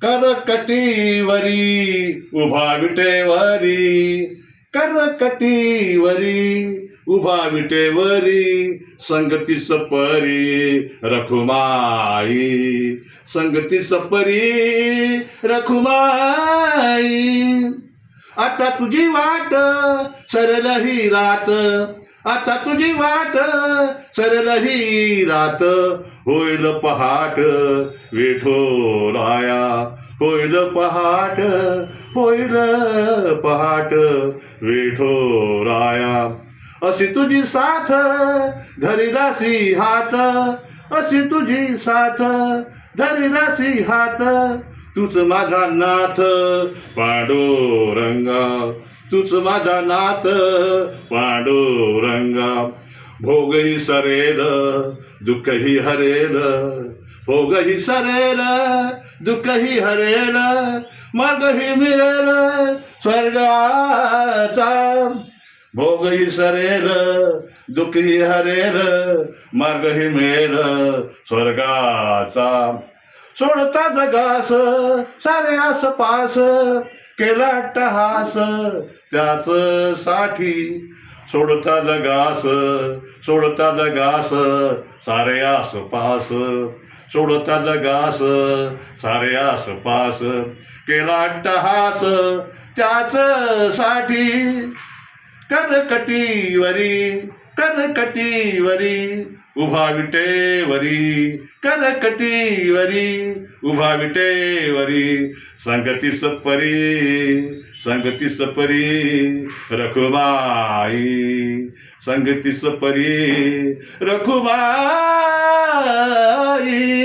करकटीवरी उभा विटेवरी, करकटीवरी उभा विटेवरी, संगती सपरी रखुमाई, संगती सपरी रखुमाई. आता तुझी वाट सरळ ही रात, आता तुझी वाट सरळ ही रात, होईल पहाट विठोराया, होईल पहाट, होईल पहाट विठोराया. अशी तुझी साथ धरिलासी हात, अशी तुझी साथ धरिलासी हात, तूच माझा नाथ पांडुरंगा, तूच माझा नाथ पांडुरंगा. भोगही सरेल दुःखही हरेल, भोगही सरेल दुःखही हरेल, मार्गही मिळेल स्वर्गाचा. भोगही सरेल दुःखही हरेल, मार्गही मिळेल स्वर्गाचा. सोडता जगास सारे आसपास, केला अट्टहास त्याच साठी. सोडता जगास, सोडता जगास सारे आसपास, सोडता जगास सारे आसपास, केला अट्टहास त्याच साठी. करकटीवरी, करकटीवरी उभा विटेवरी, करकटीवरी उभा विटेवरी, संगती सपरी, संगती सपरी रखुमाई, संगती सपरी रखुमाई.